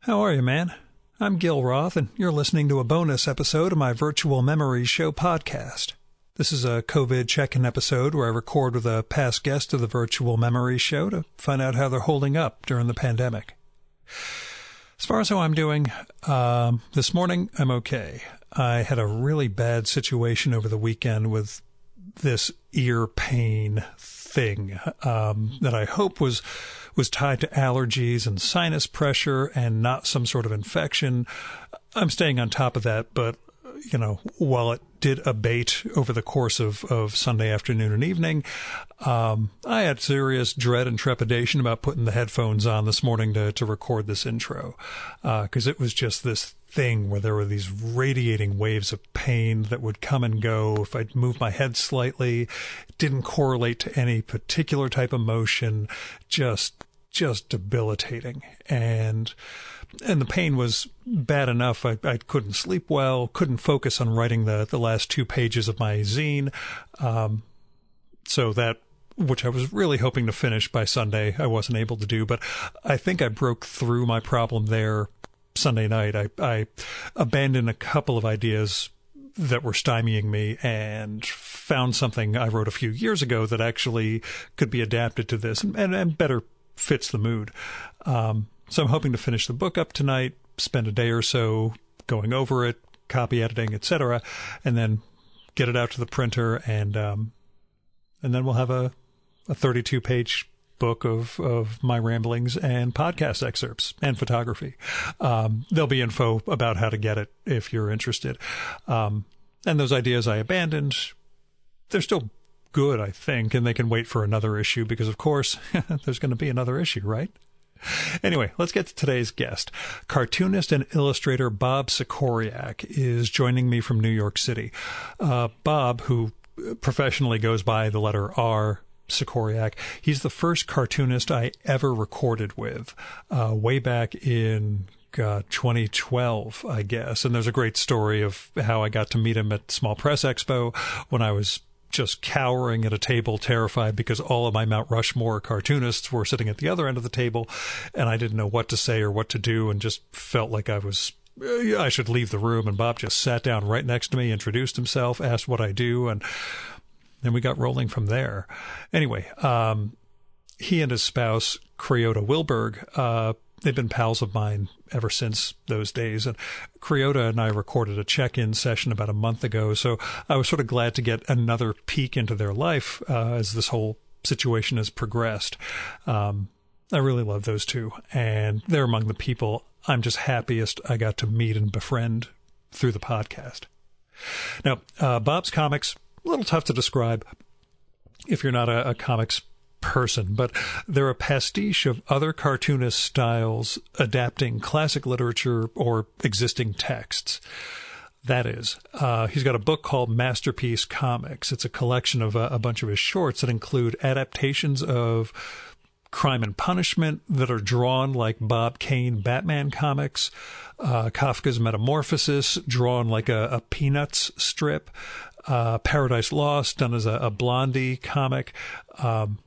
How are you, man? I'm Gil Roth, and you're listening to a bonus episode of my Virtual Memories Show podcast. This is a COVID check-in episode where I record with a past guest of the Virtual Memories Show to find out how they're holding up during the pandemic. As far as how I'm doing, this morning I'm okay. I had a really bad situation over the weekend with this ear pain thing that I hope was tied to allergies and sinus pressure and not some sort of infection. I'm staying on top of that, but, while it did abate over the course of Sunday afternoon and evening, I had serious dread and trepidation about putting the headphones on this morning to record this intro, because it was just this thing where there were these radiating waves of pain that would come and go if I'd move my head slightly. It didn't correlate to any particular type of motion, just debilitating. And the pain was bad enough. I couldn't sleep well, couldn't focus on writing the last 2 pages of my zine. So that, which I was really hoping to finish by Sunday, I wasn't able to do. But I think I broke through my problem there Sunday night. I abandoned a couple of ideas that were stymieing me and found something I wrote a few years ago that actually could be adapted to this and better fits the mood. So I'm hoping to finish the book up tonight, spend a day or so going over it, copy editing, etc., and then get it out to the printer, and then we'll have a 32-page book of my ramblings and podcast excerpts and photography. There'll be info about how to get it if you're interested. And those ideas I abandoned, they're still good, I think, and they can wait for another issue because, of course, there's going to be another issue, right? Anyway, let's get to today's guest. Cartoonist and illustrator Bob Sikoryak is joining me from New York City. Bob, who professionally goes by the letter R, Sikoryak, he's the first cartoonist I ever recorded with, way back in 2012, I guess. And there's a great story of how I got to meet him at Small Press Expo when I was just cowering at a table, terrified because all of my Mount Rushmore cartoonists were sitting at the other end of the table, and I didn't know what to say or what to do, and just felt like I should leave the room. And Bob just sat down right next to me, introduced himself, asked what I do, and then we got rolling from there. Anyway, he and his spouse, Creota Wilberg, they've been pals of mine ever since those days. And Creota and I recorded a check-in session about a month ago, so I was sort of glad to get another peek into their life as this whole situation has progressed. I really love those two, and they're among the people I'm just happiest I got to meet and befriend through the podcast. Now, Bob's comics, a little tough to describe if you're not a comics person, but they're a pastiche of other cartoonist styles adapting classic literature or existing texts. That is, he's got a book called Masterpiece Comics. It's a collection of a bunch of his shorts that include adaptations of Crime and Punishment that are drawn like Bob Kane Batman comics, Kafka's Metamorphosis drawn like a Peanuts strip, Paradise Lost done as a Blondie comic.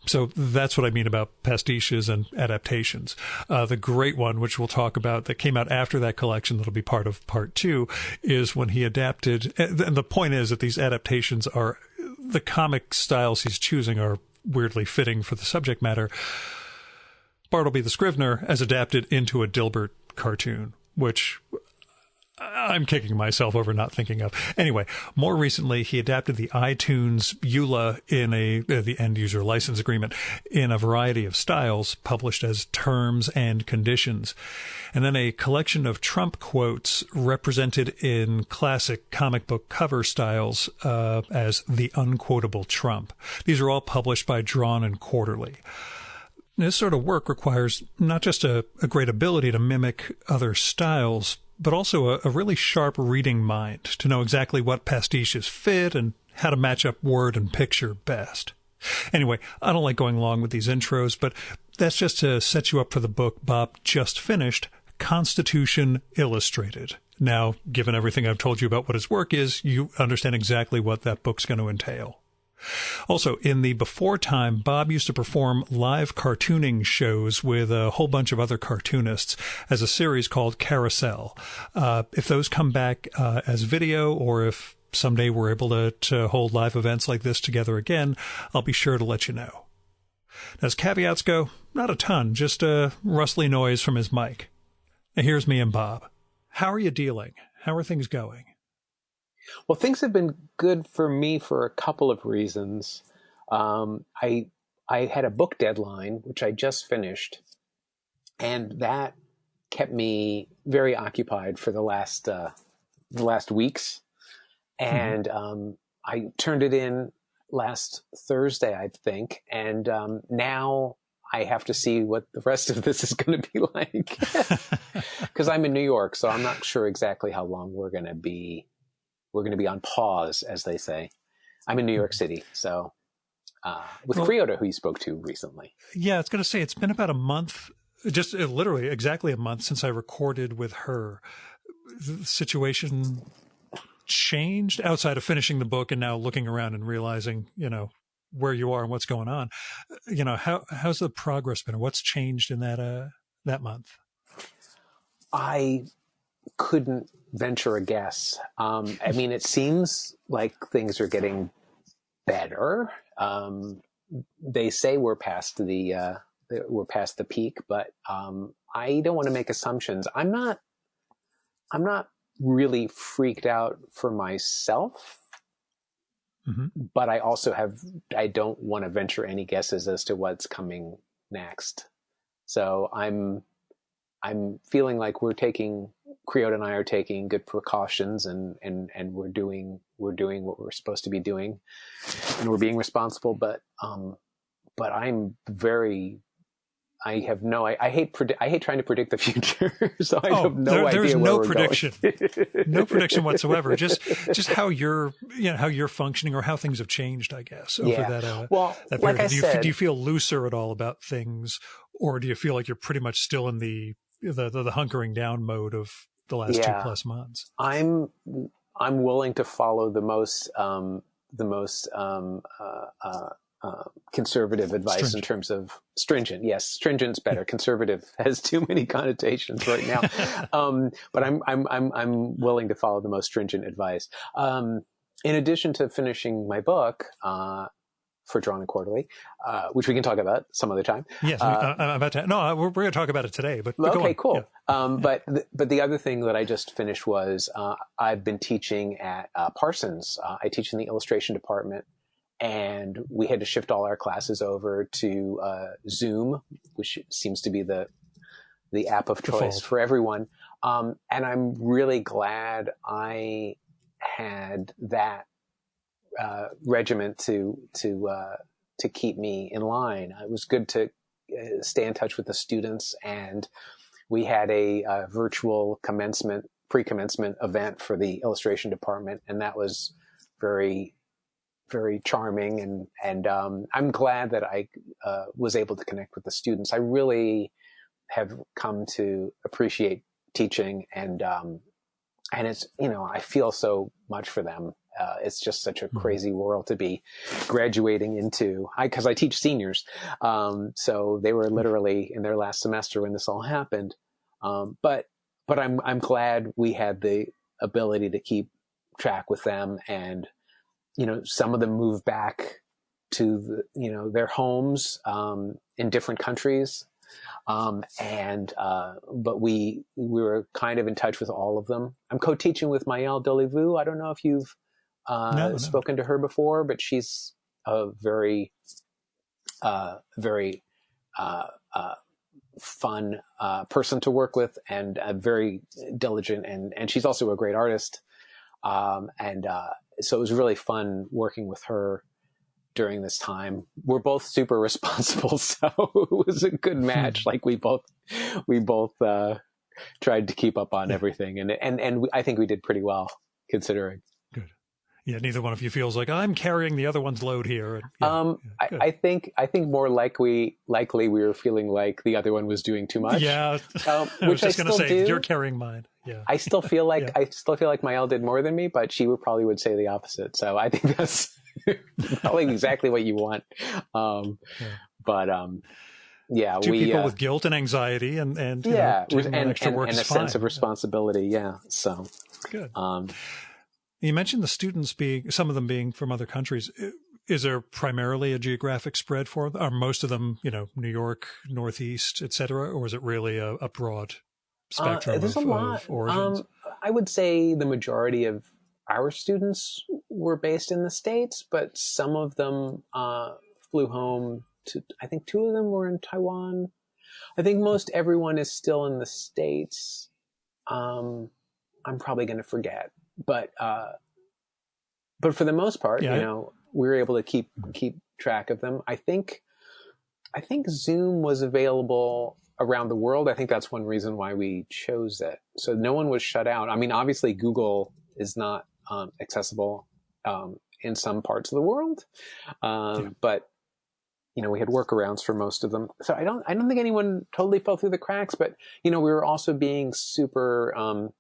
So that's what I mean about pastiches and adaptations. The great one, which we'll talk about, that came out after that collection, that'll be part of part 2, is when he adapted. And the point is that these adaptations are, the comic styles he's choosing are weirdly fitting for the subject matter. Bartleby the Scrivener as adapted into a Dilbert cartoon, which I'm kicking myself over not thinking of. Anyway, more recently, he adapted the iTunes EULA in the end-user license agreement in a variety of styles, published as Terms and Conditions, and then a collection of Trump quotes represented in classic comic book cover styles as The Unquotable Trump. These are all published by Drawn and Quarterly. This sort of work requires not just a great ability to mimic other styles, but also a really sharp reading mind to know exactly what pastiches fit and how to match up word and picture best. Anyway, I don't like going long with these intros, but that's just to set you up for the book Bob just finished, Constitution Illustrated. Now, given everything I've told you about what his work is, you understand exactly what that book's going to entail. Also, in the before time, Bob used to perform live cartooning shows with a whole bunch of other cartoonists as a series called Carousel. If those come back as video, or if someday we're able to hold live events like this together again, I'll be sure to let you know. As caveats go, not a ton, just a rustly noise from his mic. Now here's me and Bob. How are you dealing? How are things going? Well, things have been good for me for a couple of reasons. I had a book deadline, which I just finished, and that kept me very occupied for the last weeks. And I turned it in last Thursday, I think, and now I have to see what the rest of this is going to be like, because I'm in New York, so I'm not sure exactly how long we're going to be. We're going to be on pause, as they say. I'm in New York City, so with Creota, who you spoke to recently. Yeah, I was going to say, it's been about a month, just literally exactly a month since I recorded with her. The situation changed outside of finishing the book and now looking around and realizing, where you are and what's going on. How's the progress been? Or what's changed in that month? I couldn't venture a guess. I mean, it seems like things are getting better. They say we're past the peak, but I don't want to make assumptions. I'm not really freaked out for myself, but I also I don't want to venture any guesses as to what's coming next. So I'm feeling like Creota and I are taking good precautions, and we're doing what we're supposed to be doing, and we're being responsible. But I'm very, I hate trying to predict the future. So I have no idea. There's where no we're prediction, going. No prediction whatsoever. Just how you're functioning, or how things have changed, I guess, over that period. Like I said, do you feel looser at all about things, or do you feel like you're pretty much still in the hunkering down mode of the last 2+ months? I'm willing to follow the most conservative advice in terms of stringent. Yes, stringent's better. Conservative has too many connotations right now. But I'm willing to follow the most stringent advice. In addition to finishing my book, for Drawn and Quarterly, which we can talk about some other time. Yes, I'm about to. No, we're going to talk about it today. But okay, go on. Cool. Yeah. But the other thing that I just finished was I've been teaching at Parsons. I teach in the illustration department, and we had to shift all our classes over to Zoom, which seems to be the app of choice for everyone. And I'm really glad I had that regiment to keep me in line. It was good to stay in touch with the students, and we had a virtual pre-commencement event for the illustration department, and that was very, very charming. And I'm glad that I was able to connect with the students. I really have come to appreciate teaching, and it's, I feel so much for them. It's just such a crazy world to be graduating into, because I teach seniors. So they were literally in their last semester when this all happened. But I'm glad we had the ability to keep track with them, and, some of them moved back to their homes, in different countries. But we were kind of in touch with all of them. I'm co-teaching with Maëlle Delivu. I don't know if you've spoken to her before, but she's a very, very fun person to work with, and very diligent, and she's also a great artist. So it was really fun working with her during this time. We're both super responsible, so it was a good match. Like we both tried to keep up on everything, and I think we did pretty well considering. Good. Yeah, neither one of you feels like I'm carrying the other one's load here. I think more likely we were feeling like the other one was doing too much. Yeah, I was just going to say you're carrying mine. Yeah, I still feel like Maëlle did more than me, but she probably would say the opposite. So I think that's probably exactly what you want. But yeah, two people with guilt and anxiety, and yeah, doing extra work and is a fine. sense of responsibility. Yeah, so good. You mentioned the students some of them being from other countries. Is there primarily a geographic spread for them? Are most of them, New York, Northeast, et cetera, or is it really a broad spectrum of origins? I would say the majority of our students were based in the States, but some of them flew home to, I think 2 of them were in Taiwan. I think most everyone is still in the States. I'm probably going to forget, but for the most part, we were able to keep track of them. I think Zoom was available around the world. I think that's one reason why we chose it. So no one was shut out. I mean, obviously Google is not accessible in some parts of the world, but we had workarounds for most of them. So I don't think anyone totally fell through the cracks. But we were also being super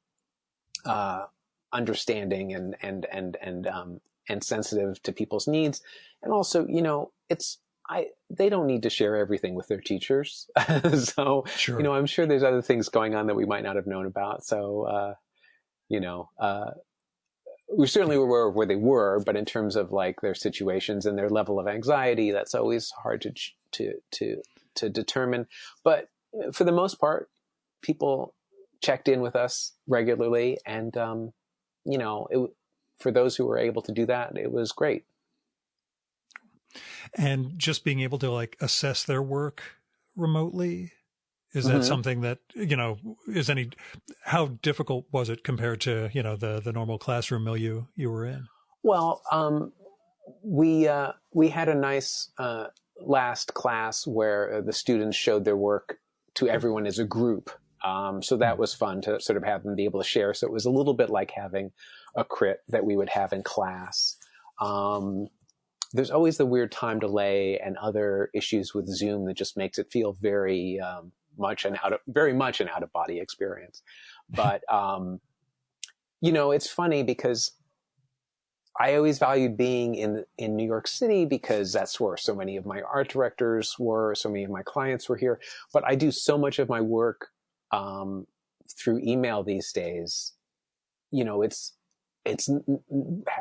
understanding and sensitive to people's needs, and also they don't need to share everything with their teachers. So, sure. I'm sure there's other things going on that we might not have known about. So, we certainly were aware of where they were, but in terms of like their situations and their level of anxiety, that's always hard to determine. But for the most part, people checked in with us regularly, and, for those who were able to do that, it was great. And just being able to like assess their work remotely, is that something that, how difficult was it compared to, the normal classroom milieu you were in? Well, we had a nice last class where the students showed their work to everyone as a group. So that was fun to sort of have them be able to share. So it was a little bit like having a crit that we would have in class. There's always the weird time delay and other issues with Zoom that just makes it feel very much an out of body experience. But it's funny because I always valued being in New York City because that's where so many of my art directors were, so many of my clients were here. But I do so much of my work through email these days. It's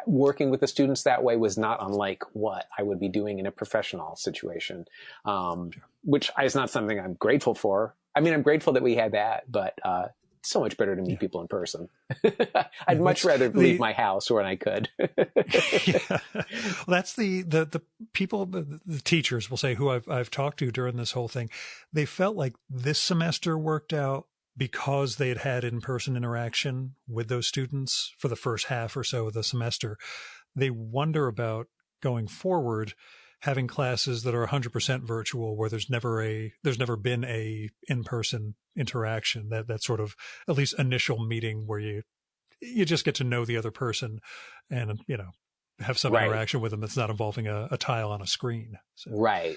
working with the students that way was not unlike what I would be doing in a professional situation, which is not something I'm grateful for. I mean, I'm grateful that we had that, but it's so much better to meet people in person. I'd much rather leave my house when I could. Well, that's the people, the teachers will say, who I've talked to during this whole thing. They felt like this semester worked out because they had in-person interaction with those students for the first half or so of the semester. They wonder about going forward, having classes that are 100% virtual, where there's never been a in-person interaction, that sort of at least initial meeting where you just get to know the other person and have some interaction with them that's not involving a tile on a screen. So. Right.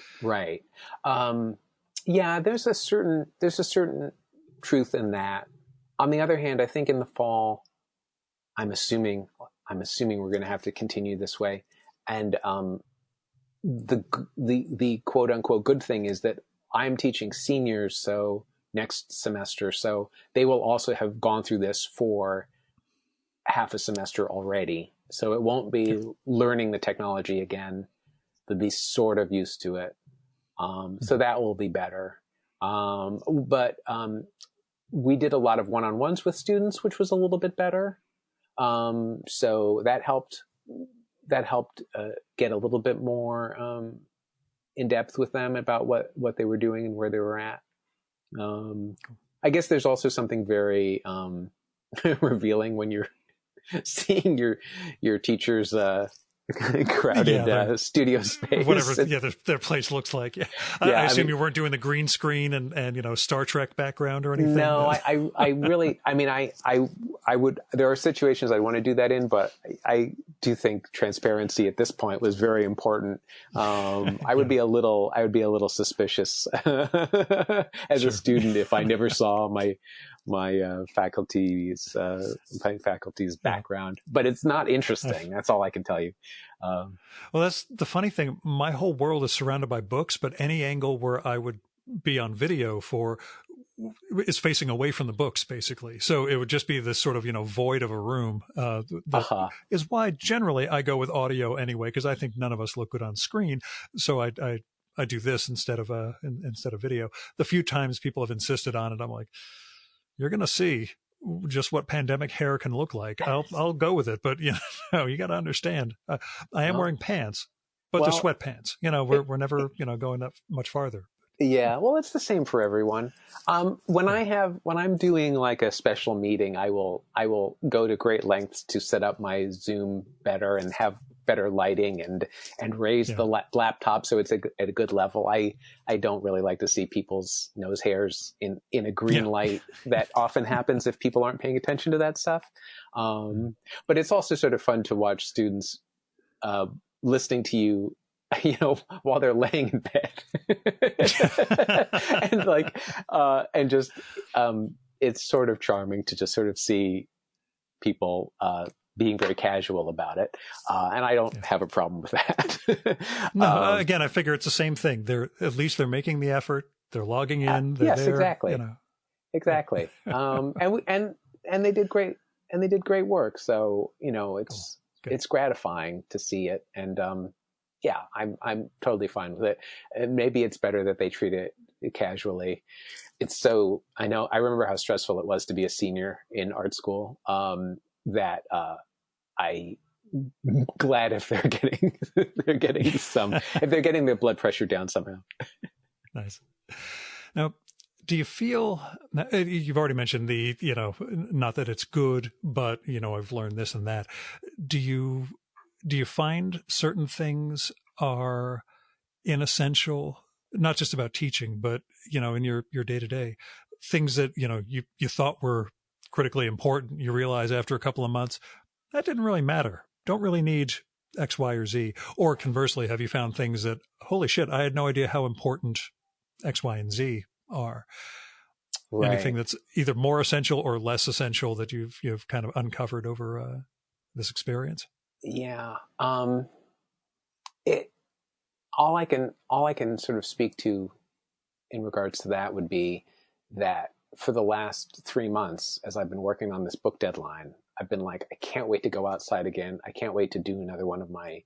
Yeah, there's a certain truth in that. On the other hand, I think in the fall, I'm assuming we're going to have to continue this way. And the quote unquote good thing is that I'm teaching seniors, so next semester, so they will also have gone through this for half a semester already. So it won't be learning the technology again. They'll be sort of used to it. So that will be better. But we did a lot of one-on-ones with students, which was a little bit better. So that helped get a little bit more in depth with them about what they were doing and where they were at. I guess there's also something very revealing when you're seeing your teacher's crowded studio space. Whatever their place looks like. Yeah. I assume you weren't doing the green screen and Star Trek background or anything. No, I really, I would, there are situations I want to do that in, but I do think transparency at this point was very important. I would be a little suspicious as a student if I never saw faculty's background, but it's not interesting. That's all I can tell you. Well, that's the funny thing. My whole world is surrounded by books, but any angle where I would be on video for is facing away from the books, basically. So it would just be this sort of, void of a room. That is why generally I go with audio anyway, because I think none of us look good on screen. So I do this instead of video. The few times people have insisted on it, I'm like, you're going to see just what pandemic hair can look like. I'll go with it, but you got to understand. I am wearing pants, but they're sweatpants. We're never going that much farther. Yeah, well, it's the same for everyone. When I'm doing like a special meeting, I will go to great lengths to set up my Zoom better and have better lighting and raise the laptop so it's at a good level. I don't really like to see people's nose hairs in a green light. That often happens if people aren't paying attention to that stuff. But it's also sort of fun to watch students listening to you, while they're laying in bed it's sort of charming to just sort of see people being very casual about it. And I don't have a problem with that. No, again, I figure it's the same thing. At least they're making the effort. They're logging in. They're yes, there, exactly. Exactly. And they did great, work. So, it's gratifying to see it. And, I'm totally fine with it. And maybe it's better that they treat it casually. I remember how stressful it was to be a senior in art school, that I'm glad if they're getting if they're getting their blood pressure down somehow. Nice. Now, do you feel, you've already mentioned not that it's good, but, I've learned this and that. Do you find certain things are inessential, not just about teaching, but, in your day-to-day, things that, you thought were critically important, you realize after a couple of months, that didn't really matter. Don't really need X, Y, or Z. Or conversely, have you found things that, holy shit, I had no idea how important X, Y, and Z are? Right. Anything that's either more essential or less essential that you've kind of uncovered over this experience? Yeah. All I can sort of speak to in regards to that would be that for the last 3 months, as I've been working on this book deadline, I've been like, I can't wait to go outside again. I can't wait to do another one of my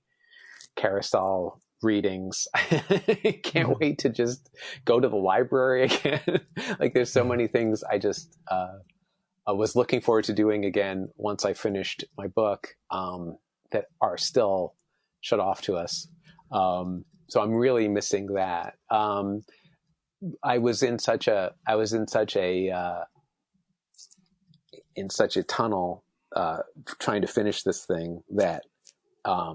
Carousel readings. I can't wait to just go to the library again. Like there's so many things I just I was looking forward to doing again once I finished my book, that are still shut off to us. So I'm really missing that. I was in such a tunnel trying to finish this thing that I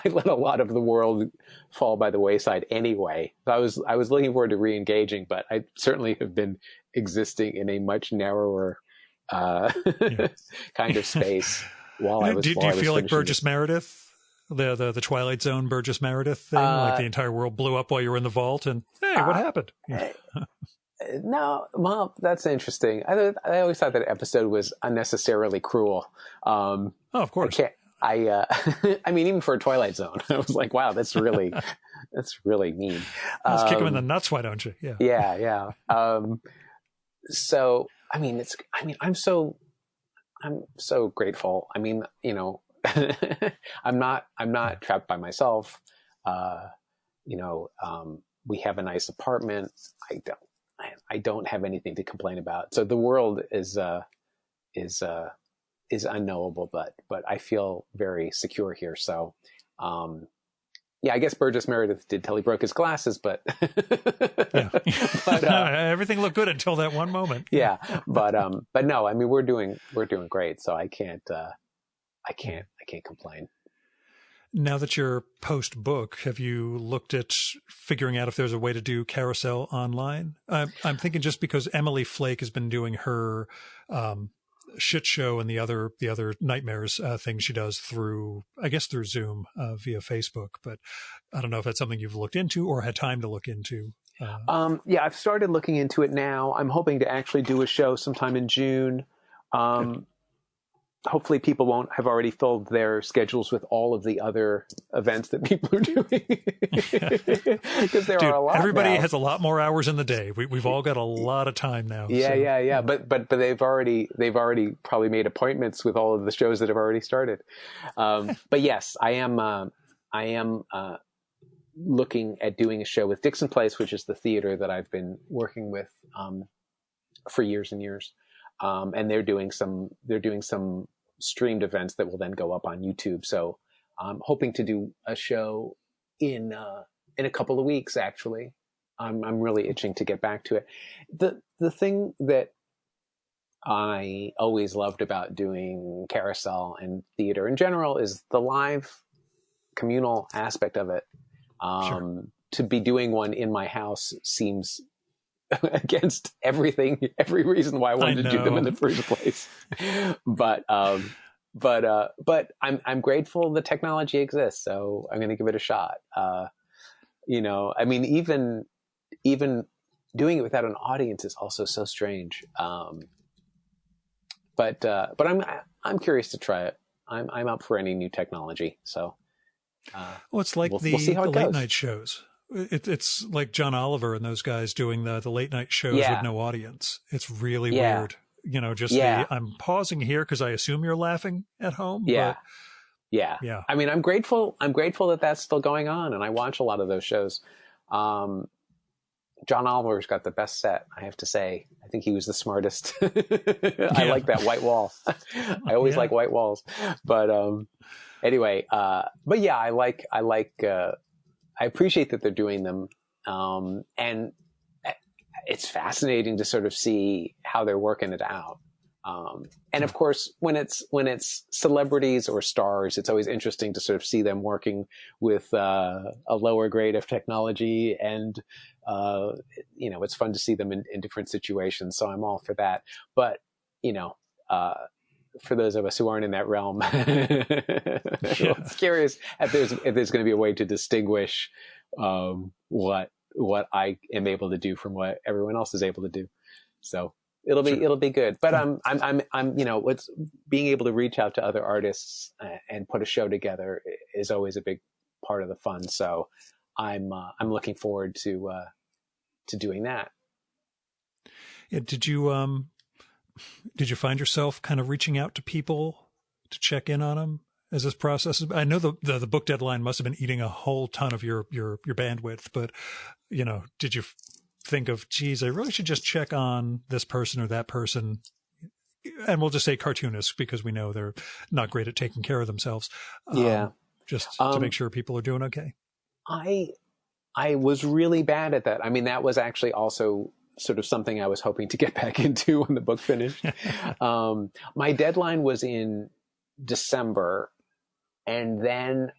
let a lot of the world fall by the wayside anyway. I was looking forward to re-engaging, but I certainly have been existing in a much narrower kind of space while I was. Do you feel like Burgess Meredith? The Twilight Zone Burgess Meredith thing, like the entire world blew up while you were in the vault, and hey, what happened? No, well, that's interesting. I always thought that episode was unnecessarily cruel. Of course. I mean, even for a Twilight Zone, I was like, wow, that's really mean. Let's kick him in the nuts, why don't you? Yeah. Yeah. So, I'm so grateful. I mean, I'm not trapped by myself. We have a nice apartment. I don't have anything to complain about. So the world is unknowable, but I feel very secure here. So, I guess Burgess Meredith did till he broke his glasses, but, everything looked good until that one moment. Yeah. But no, I mean, we're doing great. So I can't complain. Now that you're post-book, have you looked at figuring out if there's a way to do Carousel online? I'm thinking just because Emily Flake has been doing her shit show and the other nightmares thing she does through Zoom via Facebook, but I don't know if that's something you've looked into or had time to look into. Yeah, I've started looking into it now. I'm hoping to actually do a show sometime in June. Hopefully people won't have already filled their schedules with all of the other events that people are doing. Because there are a lot everybody now. has a lot more hours in the day. We've all got a lot of time now. Yeah. But they've already probably made appointments with all of the shows that have already started. But yes, I am looking at doing a show with Dixon Place, which is the theater that I've been working with for years and years. And they're doing some streamed events that will then go up on YouTube. So I'm hoping to do a show in a couple of weeks. Actually, I'm really itching to get back to it. The thing that I always loved about doing Carousel and theater in general is the live communal aspect of it. Sure. To be doing one in my house seems against every reason why I wanted to do them in the first place. But I'm grateful the technology exists, so I'm going to give it a shot. I mean, even doing it without an audience is also so strange. But I'm curious to try it. I'm up for any new technology. So, well, it's like we'll see how the it late goes. night shows. It's like John Oliver and those guys doing the late night shows with no audience. It's really weird. I'm pausing here because I assume you're laughing at home. Yeah. But Yeah. I mean, I'm grateful that that's still going on, and I watch a lot of those shows. John Oliver's got the best set, I have to say. I think he was the smartest. I like that white wall. I always like white walls. But anyway, but yeah, I appreciate that they're doing them. And it's fascinating to sort of see how they're working it out. And of course, when it's celebrities or stars, it's always interesting to sort of see them working with a lower grade of technology, and it's fun to see them in different situations. So I'm all for that. But for those of us who aren't in that realm, it's curious if there's going to be a way to distinguish what I am able to do from what everyone else is able to do. So it'll be good. But I'm what's being able to reach out to other artists and put a show together is always a big part of the fun. So I'm looking forward to doing that. Yeah, did you find yourself kind of reaching out to people to check in on them as this process? I know the book deadline must have been eating a whole ton of your bandwidth, but did you think of, geez, I really should just check on this person or that person? And we'll just say cartoonists, because we know they're not great at taking care of themselves. Just to make sure people are doing okay. I was really bad at that. I mean, that was actually also sort of something I was hoping to get back into when the book finished. My deadline was in December, and then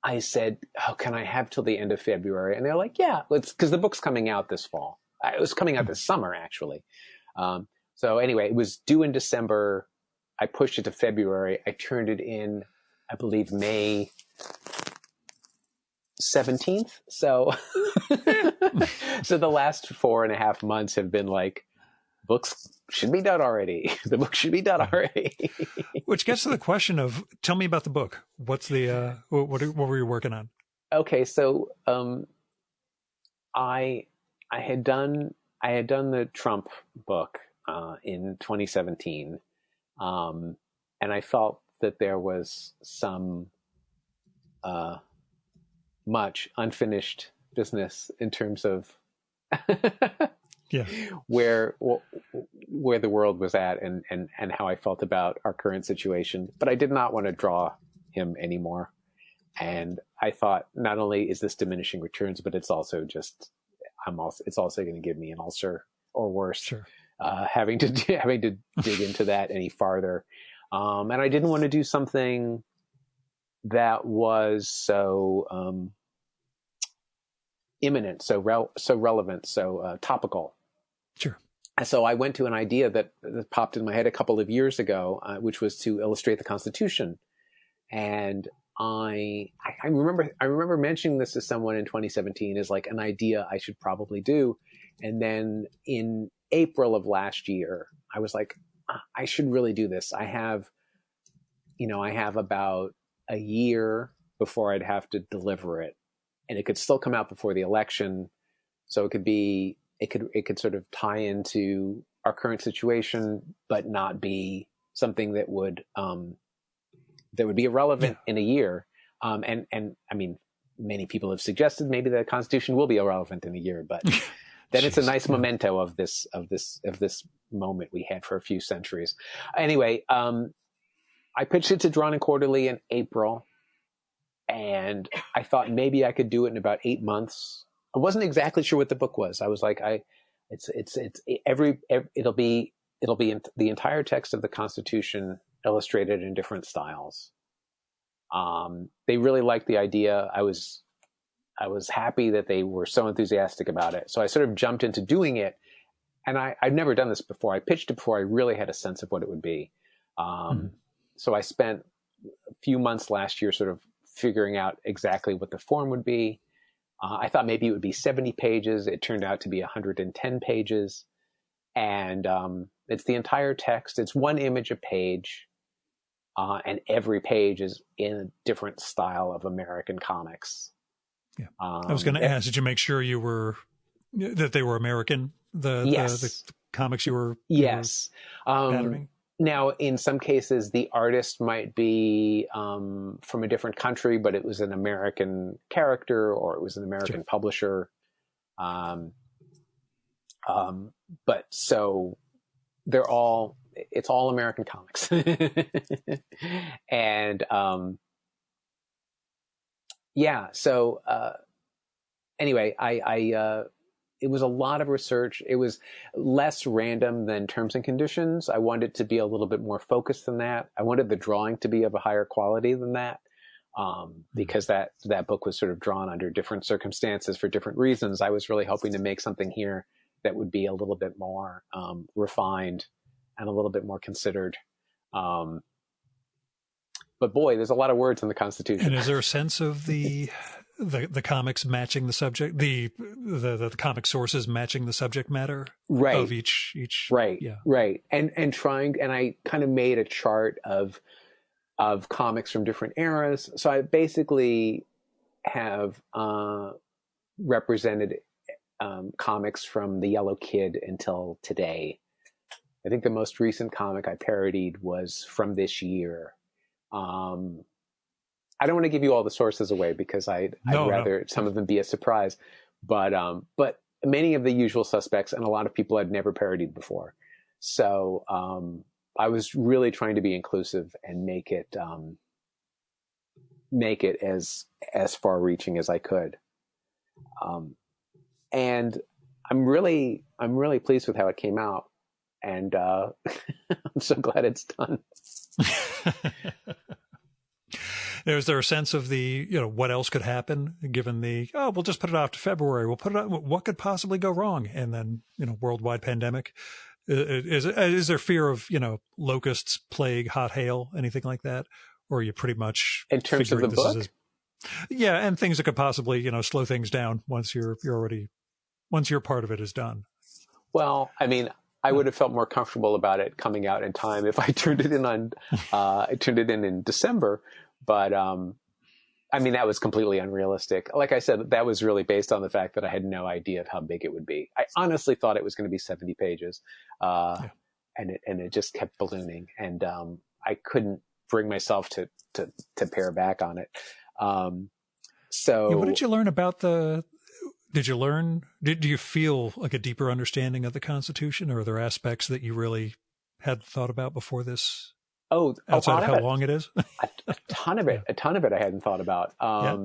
I said, "Oh, can I have till the end of February?" And they're like, "Yeah, because the book's coming out this fall. It was coming out this summer, actually." So anyway, it was due in December. I pushed it to February. I turned it in, I believe, May 17th. So, so the last 4.5 months have been like, books should be done already. The book should be done already. Which gets to the question of, tell me about the book. What's the, what were you working on? Okay. So, I had done the Trump book, in 2017. And I felt that there was some, much unfinished business in terms of where the world was at and how I felt about our current situation. But I did not want to draw him anymore. And I thought, not only is this diminishing returns, but it's also it's also going to give me an ulcer or worse. Sure. Having to dig into that any farther. And I didn't want to do something that was so imminent, so relevant, so topical. Sure. And so I went to an idea that popped in my head a couple of years ago, which was to illustrate the Constitution. And I remember mentioning this to someone in 2017 as like an idea I should probably do. And then in April of last year, I was like, I should really do this. I have about a year before I'd have to deliver it, and it could still come out before the election. So it could sort of tie into our current situation, but not be something that would be irrelevant in a year. And I mean, many people have suggested maybe the Constitution will be irrelevant in a year, but then it's a nice memento of this moment we had for a few centuries. Anyway, I pitched it to Drawn and Quarterly in April, and I thought maybe I could do it in about 8 months. I wasn't exactly sure what the book was. I was like, it'll be the entire text of the Constitution illustrated in different styles. They really liked the idea. I was happy that they were so enthusiastic about it. So I sort of jumped into doing it, and I'd never done this before. I pitched it before I really had a sense of what it would be. So I spent a few months last year sort of figuring out exactly what the form would be. I thought maybe it would be 70 pages. It turned out to be 110 pages. And it's the entire text. It's one image a page. And every page is in a different style of American comics. Yeah. I was going to ask, did you make sure that they were American? The comics you were patterning? Now, in some cases, the artist might be from a different country, but it was an American character or it was an American publisher. But so it's all American comics. And so anyway, it was a lot of research. It was less random than Terms and Conditions. I wanted it to be a little bit more focused than that. I wanted the drawing to be of a higher quality than that, because that book was sort of drawn under different circumstances for different reasons. I was really hoping to make something here that would be a little bit more refined and a little bit more considered. But boy, there's a lot of words in the Constitution. And is there a sense of the comics matching the subject, the comic sources matching the subject matter of each right. And I kind of made a chart of comics from different eras. So I basically have represented comics from the Yellow Kid until today. I think the most recent comic I parodied was from this year. I don't want to give you all the sources away because I'd rather some of them be a surprise, but many of the usual suspects and a lot of people I'd never parodied before. So I was really trying to be inclusive and make it as far reaching as I could. And I'm really pleased with how it came out. And I'm so glad it's done. Is there a sense of what else could happen given we'll just put it off to February. We'll put it on. What could possibly go wrong? And then, worldwide pandemic. Is there fear of, locusts, plague, hot hail, anything like that? Or are you pretty much in terms of the book? And things that could possibly, slow things down once your part of it is done. Well, I mean, I would have felt more comfortable about it coming out in time if I turned it in in December. But, I mean, that was completely unrealistic. Like I said, that was really based on the fact that I had no idea of how big it would be. I honestly thought it was going to be 70 pages. And it just kept ballooning, and, I couldn't bring myself to pare back on it. What did you learn about do you feel like a deeper understanding of the Constitution, or are there aspects that you really hadn't thought about before this? Outside of how long it is? a ton of it I hadn't thought about. I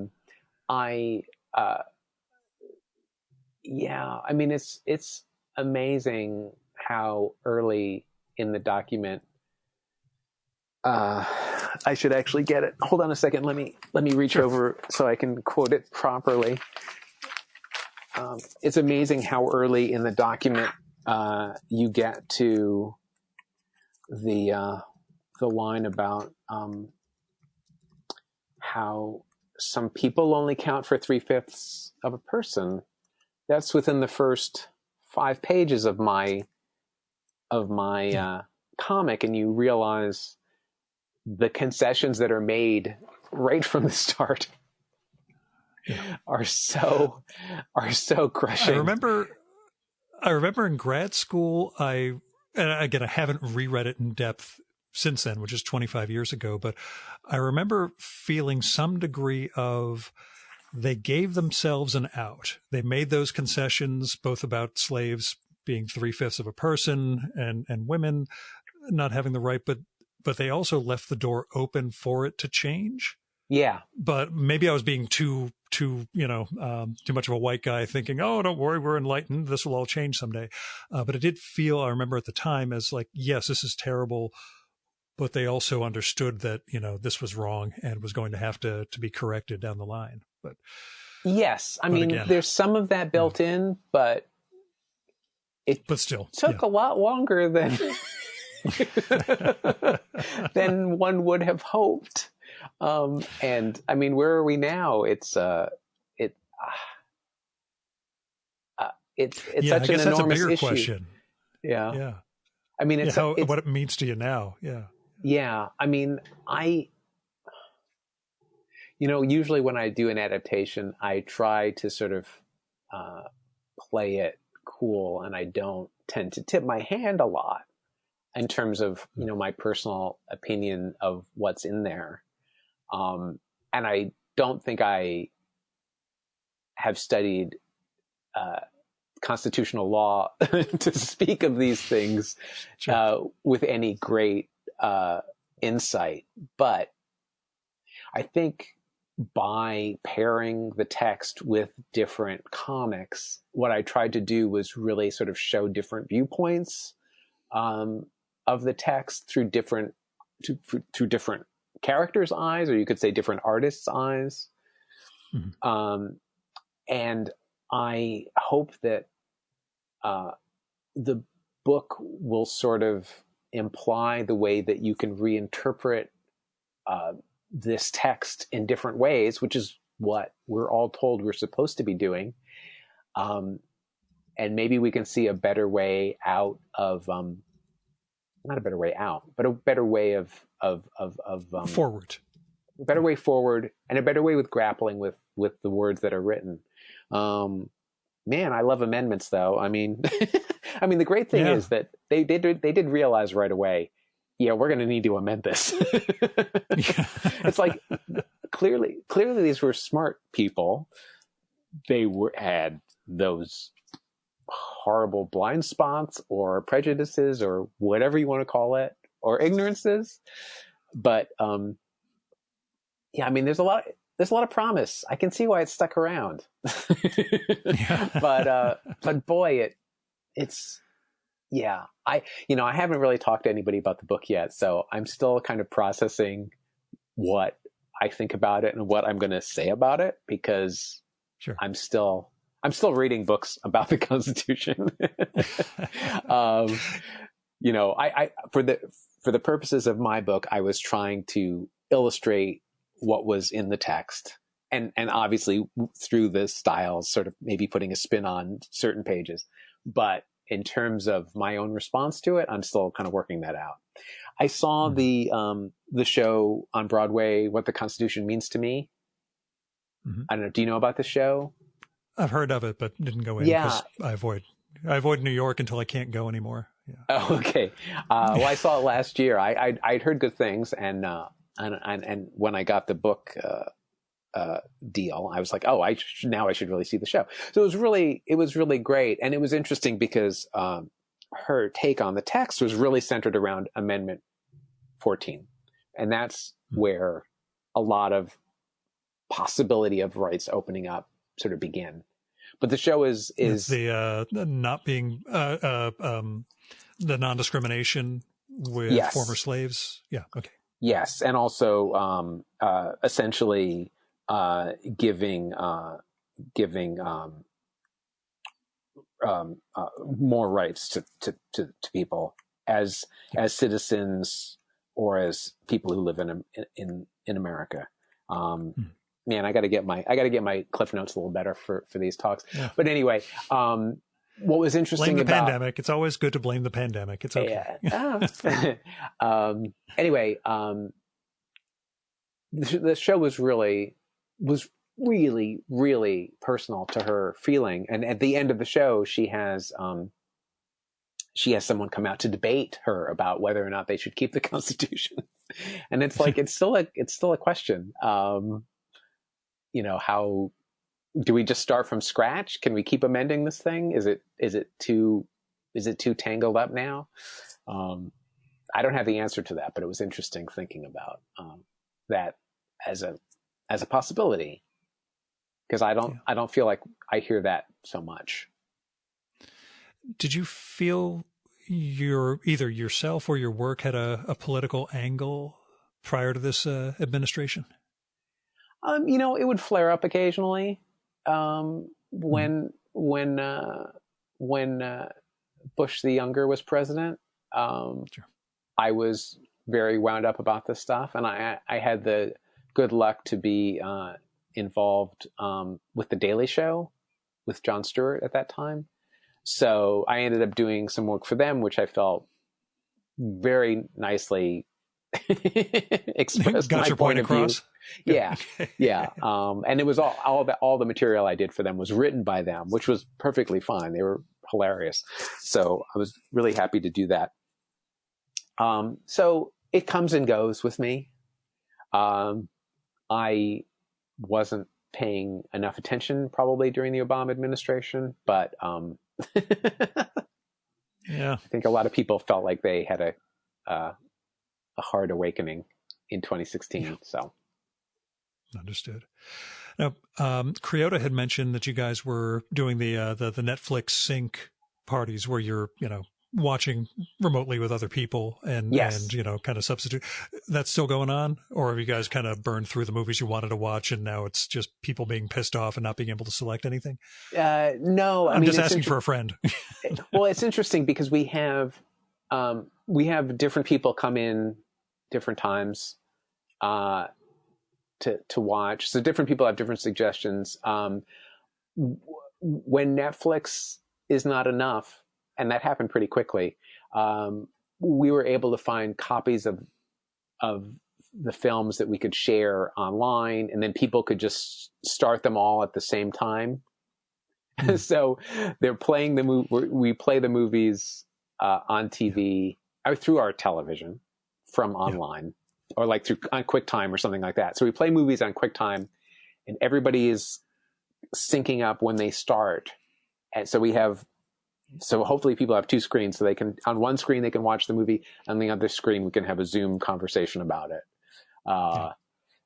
mean, it's amazing how early in the document, I should actually get it. Hold on a second. Let me reach over so I can quote it properly. It's amazing how early in the document you get to the line about how some people only count for 3/5 of a person. That's within the first 5 pages of my comic, and you realize the concessions that are made right from the start are so crushing. I remember in grad school, and again, I haven't reread it in depth since then, which is 25 years ago, but I remember feeling some degree of they gave themselves an out. They made those concessions, both about slaves being 3/5 of a person and women not having the right, but they also left the door open for it to change. Yeah. But maybe I was being too much of a white guy thinking, oh, don't worry, we're enlightened. This will all change someday. But it did feel, I remember at the time, as like, yes, this is terrible. But they also understood that, this was wrong and was going to have to be corrected down the line. But yes, I mean, again, there's some of that built in, but still took a lot longer than than one would have hoped. And I mean, where are we now? It's such an enormous that's a bigger issue. Question. Yeah. I mean, it's what it means to you now. Yeah. Yeah. I mean, usually when I do an adaptation, I try to sort of play it cool, and I don't tend to tip my hand a lot in terms of, my personal opinion of what's in there. And I don't think I have studied constitutional law to speak of these things with any great insight. But I think by pairing the text with different comics, what I tried to do was really sort of show different viewpoints of the text through different characters' eyes, or you could say different artists' eyes. Mm-hmm. And I hope that the book will sort of imply the way that you can reinterpret this text in different ways, which is what we're all told we're supposed to be doing. And maybe we can see a better way out of, not a better way out, but a better way of forward, a better way forward, and a better way with grappling with the words that are written. Man, I love amendments though. I mean, the great thing is that they did realize right away, yeah, we're going to need to amend this. It's like, clearly these were smart people. They had those horrible blind spots or prejudices or whatever you want to call it, or ignorances. But, there's a lot of promise. I can see why it's stuck around. But boy, I haven't really talked to anybody about the book yet, so I'm still kind of processing what I think about it and what I'm going to say about it, because I'm still reading books about the Constitution. I for the purposes of my book, I was trying to illustrate what was in the text, and obviously through the styles, sort of maybe putting a spin on certain pages. But in terms of my own response to it, I'm still kind of working that out. I saw the show on Broadway, What the Constitution Means to Me. Mm-hmm. I don't know. Do you know about the show? I've heard of it, but didn't go in because I avoid New York until I can't go anymore. Yeah. Oh, okay. Well, I saw it last year. I'd heard good things, and when I got the book deal, I was like, oh, now I should really see the show. So it was really great, and it was interesting because her take on the text was really centered around Amendment 14, and that's where a lot of possibility of rights opening up sort of begin. But the show is the not being the non-discrimination with former slaves. Yeah. Okay. Yes, and also essentially giving more rights to people as citizens or as people who live in America. Man, I got to get my Cliff Notes a little better for these talks. Yeah. But anyway, what was interesting blame the about pandemic. It's always good to blame the pandemic. It's okay. Anyway, the show was really personal to her feeling. And at the end of the show, she has someone come out to debate her about whether or not they should keep the Constitution. And it's like, it's still a question. How do we just start from scratch? Can we keep amending this thing? Is it too tangled up now? I don't have the answer to that, but it was interesting thinking about that as a possibility, because I don't feel like I hear that so much. Did you feel either yourself or your work had a political angle prior to this administration? It would flare up occasionally. When Bush the Younger was president, Sure. I was very wound up about this stuff, and I had the good luck to be involved with the Daily Show with Jon Stewart at that time. So I ended up doing some work for them, which I felt very nicely expressed Got my your point across. Yeah. And it was all the material I did for them was written by them, which was perfectly fine. They were hilarious. So I was really happy to do that. So it comes and goes with me. I wasn't paying enough attention probably during the Obama administration, but yeah, I think a lot of people felt like they had a hard awakening in 2016. Yeah. So understood. Now, Creota had mentioned that you guys were doing the Netflix sync parties where you're, watching remotely with other people and kind of substitute. That's still going on? Or have you guys kind of burned through the movies you wanted to watch and now it's just people being pissed off and not being able to select anything? No, I'm just asking for a friend. Well, it's interesting because we have different people come in different times to watch. So different people have different suggestions. When Netflix is not enough, and that happened pretty quickly, we were able to find copies of the films that we could share online, and then people could just start them all at the same time. So they're playing we play the movies on TV or through our television from online, or like on QuickTime or something like that. So we play movies on QuickTime, and everybody is syncing up when they start. And so hopefully people have two screens, so they can, on one screen they can watch the movie, on the other screen we can have a Zoom conversation about it.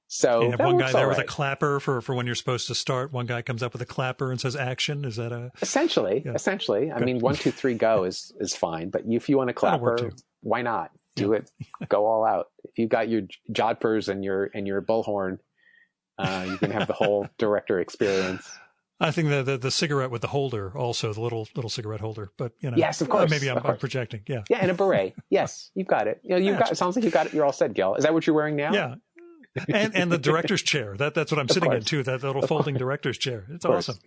So you have one guy there with a clapper for when you're supposed to start. One guy comes up with a clapper and says action. Is that essentially? I mean, 1, 2, 3, go is fine. But if you want to clapper, why not do it? Go all out. If you've got your jodhpurs and your bullhorn, you can have the whole director experience. I think the cigarette with the holder also, the little cigarette holder, but yes, of course. Maybe I'm projecting. Yeah. Yeah. And a beret. Yes. You've got it. It sounds like you've got it. You're all set, Gil. Is that what you're wearing now? Yeah. And the director's chair. That's what I'm sitting in too. That little folding director's chair. It's awesome.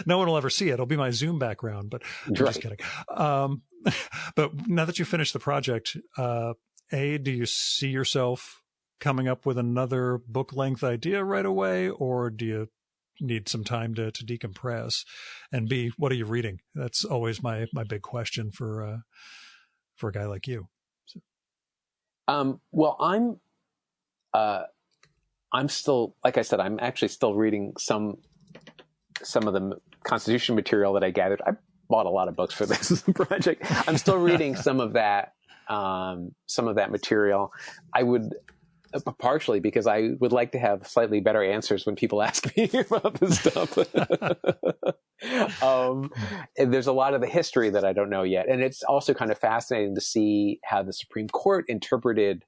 No one will ever see it. It'll be my Zoom background, but I'm just kidding. But now that you finished the project, do you see yourself coming up with another book length idea right away, or do you need some time to decompress? And B, what are you reading? That's always my big question for a guy like you. So. Well, I'm still, like I said, I'm actually still reading some of the Constitution material that I gathered. I bought a lot of books for this project. I'm still reading some of that material. I would, partially because I would like to have slightly better answers when people ask me about this stuff. And there's a lot of the history that I don't know yet. And it's also kind of fascinating to see how the Supreme Court interpreted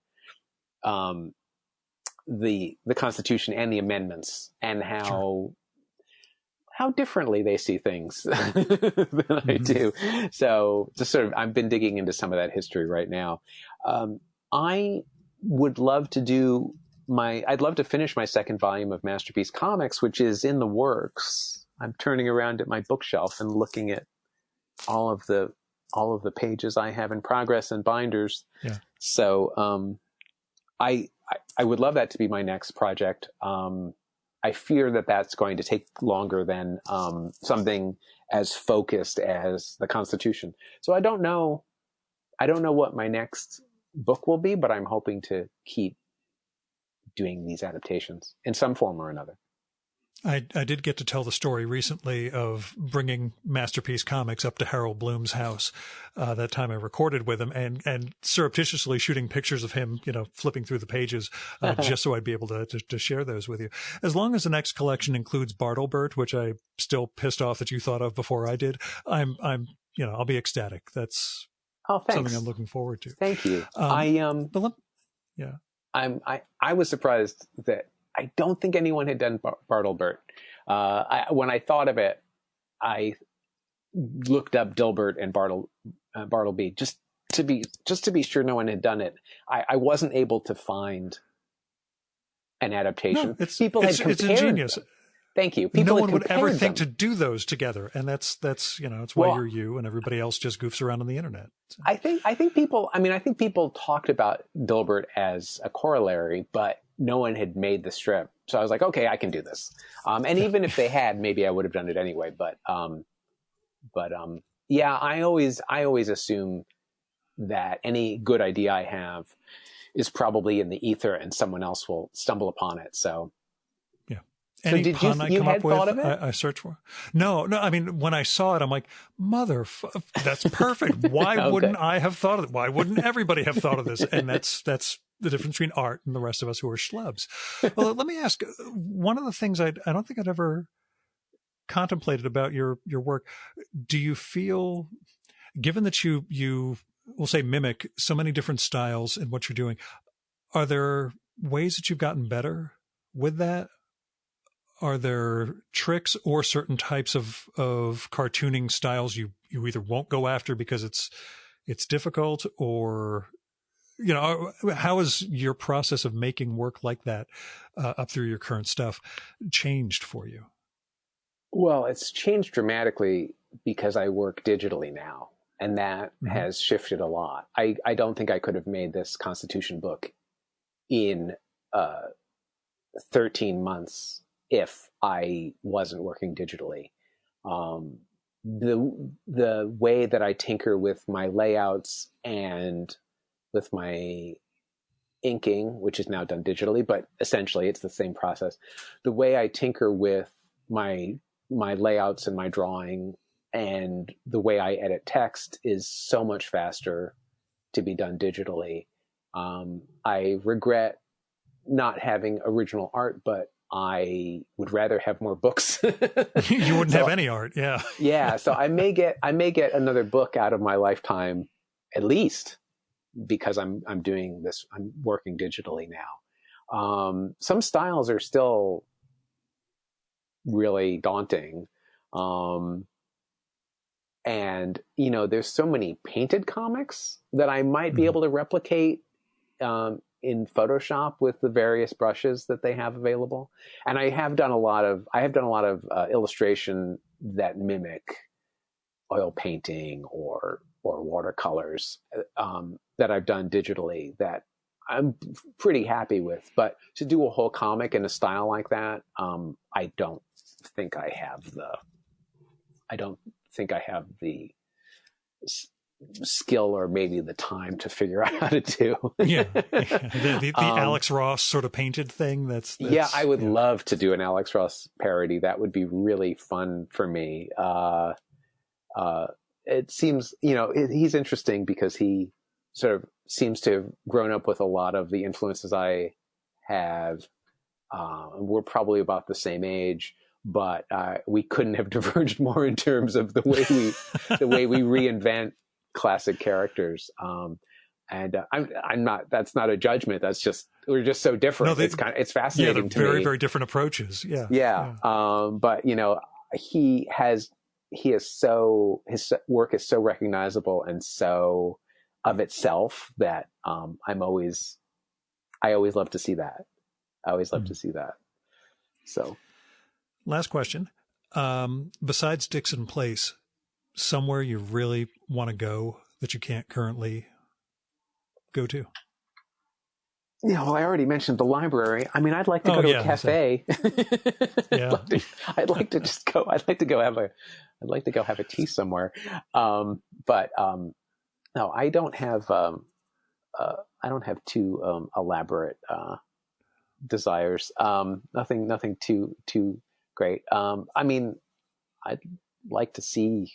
the Constitution and the amendments, and how differently they see things than I do. So just I've been digging into some of that history right now. I would love to do I'd love to finish my second volume of Masterpiece Comics, which is in the works. I'm turning around at my bookshelf and looking at all of the pages I have in progress and binders. Yeah. So I would love that to be my next project. I fear that that's going to take longer than something as focused as the Constitution. So I don't know what my next book will be, but I'm hoping to keep doing these adaptations in some form or another. I did get to tell the story recently of bringing Masterpiece Comics up to Harold Bloom's house. That time I recorded with him and surreptitiously shooting pictures of him, flipping through the pages, just so I'd be able to share those with you. As long as the next collection includes Bartleburt, which I'm still pissed off that you thought of before I did, I'll be ecstatic. That's something I'm looking forward to. Thank you. Yeah. I was surprised that I don't think anyone had done Bartleburt. When I thought of it, I looked up Dilbert and Bartleby just to be sure no one had done it. I wasn't able to find an adaptation. No, it's ingenious. Them. Thank you. No one would ever think to do those together, and that's it's why you're you, and everybody else just goofs around on the internet. So. I think people talked about Dilbert as a corollary, but no one had made the strip. So I was like, okay, I can do this. And even if they had, maybe I would have done it anyway. But yeah, I always assume that any good idea I have is probably in the ether and someone else will stumble upon it. So. Yeah. Any so pun I come up with, thought of it? I search for. No. I mean, when I saw it, I'm like, that's perfect. Why Okay. wouldn't I have thought of it? Why wouldn't everybody have thought of this? And that's the difference between Art and the rest of us who are schlubs. Well, let me ask, one of the things I don't think I'd ever contemplated about your work. Do you feel, given that you will say mimic so many different styles in what you're doing, are there ways that you've gotten better with that? Are there tricks or certain types of cartooning styles you either won't go after because it's difficult, or how has your process of making work like that up through your current stuff changed for you? Well, it's changed dramatically because I work digitally now, and that has shifted a lot. I don't think I could have made this Constitution book in 13 months if I wasn't working digitally. The way that I tinker with my layouts and with my inking, which is now done digitally, but essentially it's the same process. The way I tinker with my layouts and my drawing and the way I edit text is so much faster to be done digitally. I regret not having original art, but I would rather have more books. You wouldn't have any art. Yeah. Yeah. So I may get another book out of my lifetime, at least, because I'm doing this. I'm working digitally now. Some styles are still really daunting. And there's so many painted comics that I might be able to replicate, in Photoshop with the various brushes that they have available. And I have done a lot of illustration that mimic oil painting or watercolors, that I've done digitally that I'm pretty happy with. But to do a whole comic in a style like that, I don't think I have the skill or maybe the time to figure out how to do. Yeah. The Alex Ross sort of painted thing. That's yeah, I would love to do an Alex Ross parody. That would be really fun for me. It seems, he's interesting because he sort of seems to have grown up with a lot of the influences I have. We're probably about the same age, but we couldn't have diverged more in terms of the way we reinvent classic characters. And I'm not, that's not a judgment. That's just, we're just so different. No, it's fascinating to me. Very, very different approaches. Yeah. Yeah. But his work is so recognizable and so of itself that I always love to see that. I always love to see that. So, last question. Besides Dixon Place, somewhere you really want to go that you can't currently go to? Yeah, well, I already mentioned the library. I mean, I'd like to go to a cafe. Yeah. I'd like to just go. I'd like to go have a tea somewhere. But no, I don't have too elaborate desires. Nothing too great. I mean, I'd like to see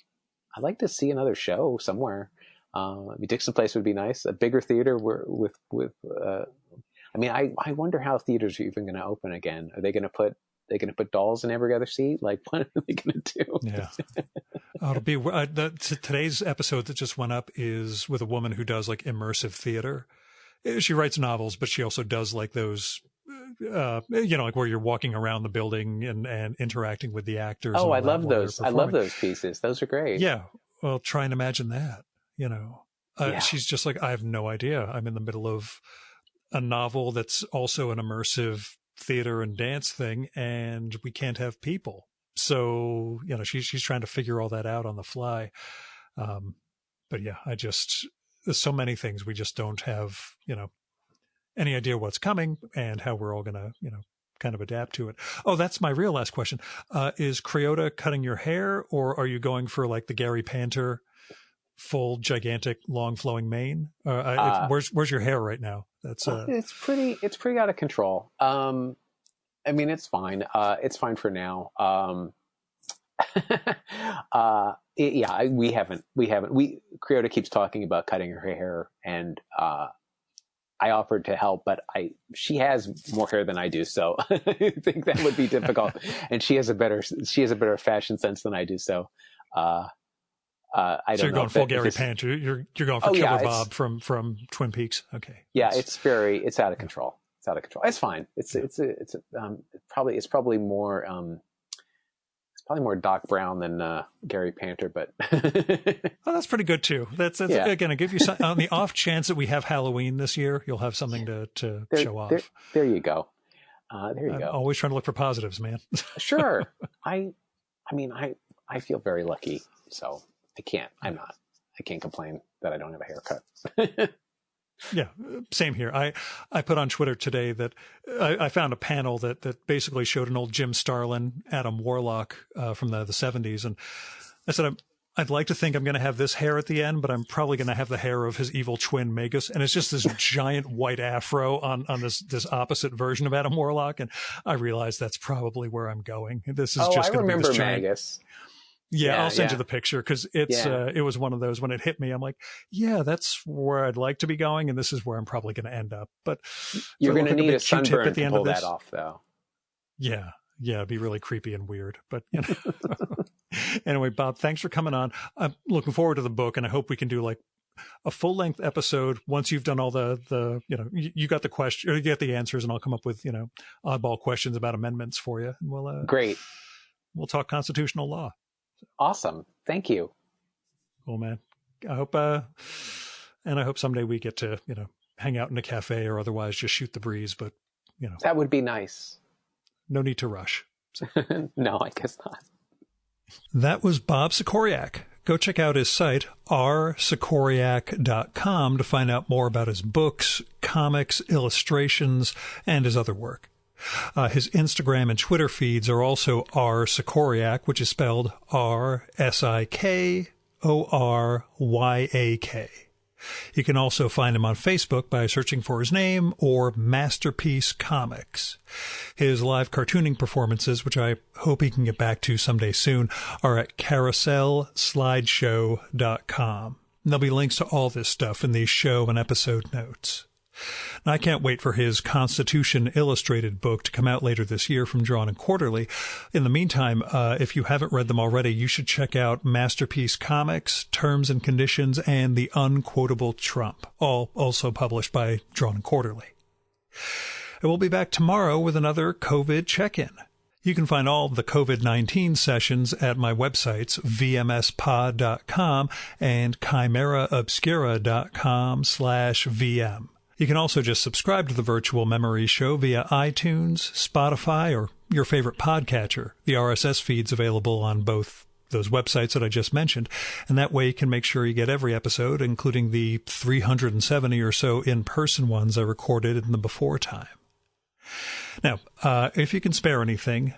another show somewhere. I mean, Dixon Place would be nice. A bigger theater with. I mean, I wonder how theaters are even going to open again. Are they going to put dolls in every other seat? Like, what are they going to do? Yeah. It'll be today's episode that just went up is with a woman who does like immersive theater. She writes novels, but she also does like those, like where you're walking around the building and interacting with the actors. Oh, I love those. I love those pieces. Those are great. Yeah. Well, try and imagine that, She's just like, I have no idea. I'm in the middle of a novel that's also an immersive theater and dance thing, and we can't have people. So, she's trying to figure all that out on the fly. But yeah, there's so many things we just don't have, any idea what's coming and how we're all going to, kind of adapt to it. Oh, that's my real last question. Is Creota cutting your hair, or are you going for like the Gary Panter full, gigantic, long flowing mane? Where's your hair right now? That's it's pretty out of control. I mean, it's fine. It's fine for now. Creota keeps talking about cutting her hair, and I offered to help, but she has more hair than I do, so I think that would be difficult. And she has a better fashion sense than I do, so I don't know. So you're going full Gary Panter. You're going for Killer Bob from Twin Peaks. Okay. Yeah, it's out of control. It's out of control. It's fine. It's probably more Doc Brown than Gary Panter, but well, that's pretty good too. That's again, I give you some, on the off chance that we have Halloween this year, you'll have something to show off. There you go. There you go. Always trying to look for positives, man. Sure. I mean, I feel very lucky, so I can't complain that I don't have a haircut. Yeah, same here. I put on Twitter today that I found a panel that basically showed an old Jim Starlin, Adam Warlock from the 70s. And I said, I'd like to think I'm going to have this hair at the end, but I'm probably going to have the hair of his evil twin Magus. And it's just this giant white afro on this opposite version of Adam Warlock. And I realized that's probably where I'm going. This is just going to be this giant. Magus. Yeah, I'll send you the picture because it was one of those when it hit me. I'm like, yeah, that's where I'd like to be going, and this is where I'm probably going to end up. But you're going to need a sunburn to pull that off, though. Yeah, it'd be really creepy and weird. But anyway, Bob, thanks for coming on. I'm looking forward to the book, and I hope we can do like a full length episode once you've done all the you got the question, or you get the answers, and I'll come up with oddball questions about amendments for you, and we'll great. We'll talk constitutional law. Awesome. Thank you. Cool, man. I hope, someday we get to, hang out in a cafe or otherwise just shoot the breeze, but, that would be nice. No need to rush. So. No, I guess not. That was Bob Sikoryak. Go check out his site, rsikoryak.com, to find out more about his books, comics, illustrations, and his other work. His Instagram and Twitter feeds are also rsikoryak, which is spelled RSIKORYAK. You can also find him on Facebook by searching for his name or Masterpiece Comics. His live cartooning performances, which I hope he can get back to someday soon, are at carouselslideshow.com. There'll be links to all this stuff in the show and episode notes. And I can't wait for his Constitution Illustrated book to come out later this year from Drawn and Quarterly. In the meantime, if you haven't read them already, you should check out Masterpiece Comics, Terms and Conditions, and The Unquotable Trump, all also published by Drawn and Quarterly. And we'll be back tomorrow with another COVID check-in. You can find all the COVID-19 sessions at my websites, vmspod.com and chimeraobscura.com/VM. You can also just subscribe to the Virtual Memory Show via iTunes, Spotify, or your favorite podcatcher. The RSS feed's available on both those websites that I just mentioned, and that way you can make sure you get every episode, including the 370 or so in-person ones I recorded in the before time. Now, if you can spare anything,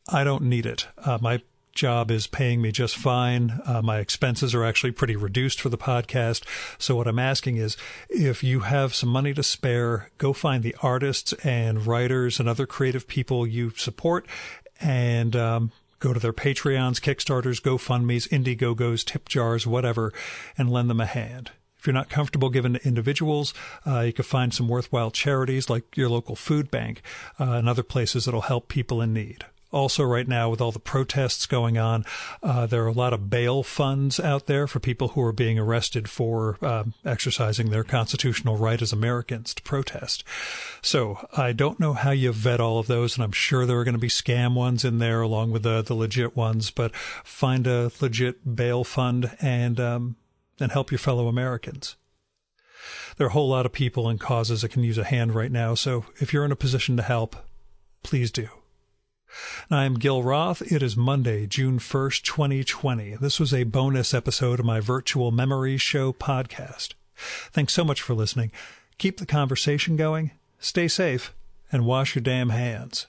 I don't need it. My job is paying me just fine. My expenses are actually pretty reduced for the podcast. So what I'm asking is, if you have some money to spare, go find the artists and writers and other creative people you support and go to their Patreons, Kickstarters, GoFundMes, Indiegogos, tip jars, whatever, and lend them a hand. If you're not comfortable giving to individuals, you can find some worthwhile charities like your local food bank and other places that'll help people in need. Also, right now, with all the protests going on, there are a lot of bail funds out there for people who are being arrested for exercising their constitutional right as Americans to protest. So I don't know how you vet all of those, and I'm sure there are going to be scam ones in there along with the legit ones, but find a legit bail fund and help your fellow Americans. There are a whole lot of people and causes that can use a hand right now, so if you're in a position to help, please do. I'm Gil Roth. It is Monday, June 1st, 2020. This was a bonus episode of my Virtual Memory Show podcast. Thanks so much for listening. Keep the conversation going, stay safe, and wash your damn hands.